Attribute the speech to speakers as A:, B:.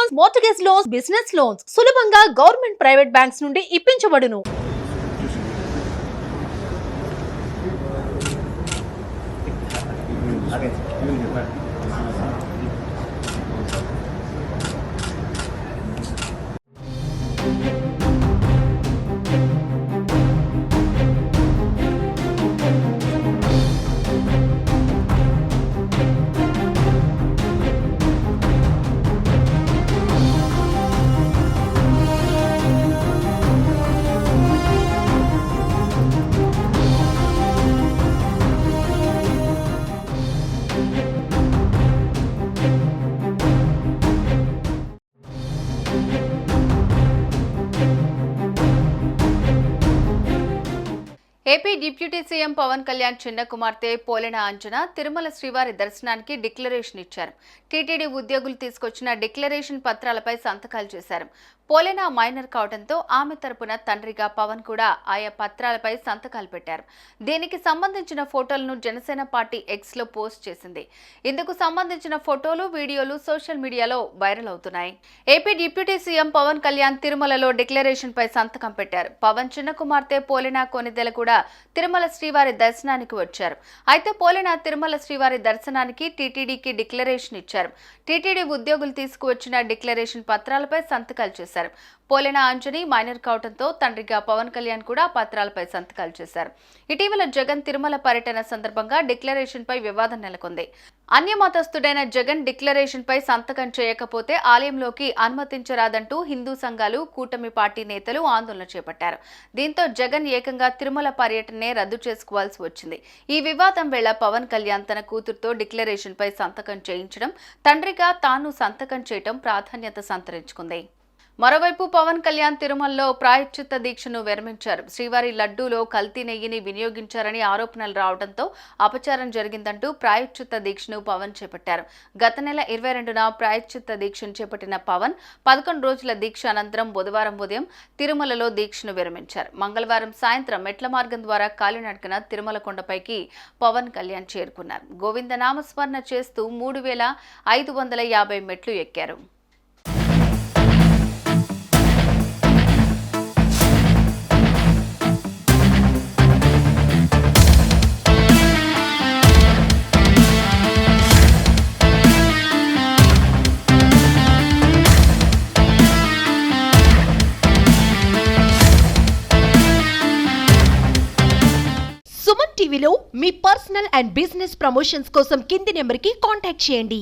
A: Loans, mortgage loans, business loans సులభంగా government private banks నుండి ఇప్పించబడును.
B: AP deputy CM Pawan Kalyan చిన్న కుమార్తె పోలెన అంజన తిరుమల శ్రీవారి దర్శనానికి డిక్లరేషన్ ఇచ్చారు. టీటీడీ ఉద్యోగులు తీసుకొచ్చిన డిక్లరేషన్ పత్రాలపై సంతకాలు చేశారు. పోలెన మైనర్ కావడంతో ఆమె తరపున తండ్రిగా పవన్ కూడా ఆయా పత్రాలపై సంతకాలు పెట్టారు. దీనికి సంబంధించిన ఫోటోలను జనసేన పార్టీ ఎక్స్ లో పోస్ట్ చేసింది. ఇందుకు సంబంధించిన ఫోటోలు, వీడియోలు సోషల్ మీడియాలో వైరల్ అవుతున్నాయి. AP deputy CM Pawan Kalyan తిరుమలలో డిక్లరేషన్ పై సంతకం పెట్టారు. పవన్ చిన్న కుమార్తె పోలెన కొనిదెల కూడా తిరుమల శ్రీవారి దర్శనానికి వచ్చారు. అయితే పోలెన తిరుమల శ్రీవారి దర్శనానికి టీటీడీకి డిక్లరేషన్ ఇచ్చారు. టీటీడీ ఉద్యోగులు తీసుకువచ్చిన డిక్లరేషన్ పత్రాలపై సంతకాలు చేశారు. పోలెన అంజని మైనర్ కావడంతో తండ్రిగా పవన్ కళ్యాణ్ కూడా పత్రాలపై సంతకాలు చేశారు. ఇటీవల జగన్ తిరుమల పర్యటన సందర్భంగా డిక్లరేషన్ పై వివాదం నెలకొంది. అన్యమతస్థుడైన జగన్ డిక్లరేషన్ పై సంతకం చేయకపోతే ఆలయంలోకి అనుమతించరాదంటూ హిందూ సంఘాలు, కూటమి పార్టీ నేతలు ఆందోళన చేపట్టారు. దీంతో జగన్ ఏకంగా తిరుమల పర్యటనే రద్దు చేసుకోవాల్సి వచ్చింది. ఈ వివాదం వేళ పవన్ కళ్యాణ్ తన కూతురుతో డిక్లరేషన్ పై సంతకం చేయించడం, తండ్రిగా తాను సంతకం చేయడం ప్రాధాన్యత సంతరించుకుంది. మరోవైపు పవన్ కళ్యాణ్ తిరుమలలో ప్రాయశ్చిత్త దీక్షను విరమించారు. శ్రీవారి లడ్డూలో కల్తీ నెయ్యిని వినియోగించారని ఆరోపణలు రావడంతో అపచారం జరిగిందంటూ ప్రాయశ్చిత్త దీక్షను పవన్ చేపట్టారు. గత నెల 22న ప్రాయశ్చిత్త దీక్షను చేపట్టిన పవన్ 11 రోజుల దీక్ష అనంతరం బుధవారం ఉదయం తిరుమలలో దీక్షను విరమించారు. మంగళవారం సాయంత్రం మెట్ల మార్గం ద్వారా కాలినడకన తిరుమల కొండపైకి పవన్ కళ్యాణ్ చేరుకున్నారు. గోవింద నామస్మరణ చేస్తూ 3550 మెట్లు ఎక్కారు.
A: సుమన్ టీవీలో మీ పర్సనల్ అండ్ బిజినెస్ ప్రమోషన్స్ కోసం కింది నెంబర్కి కాంటాక్ట్ చేయండి.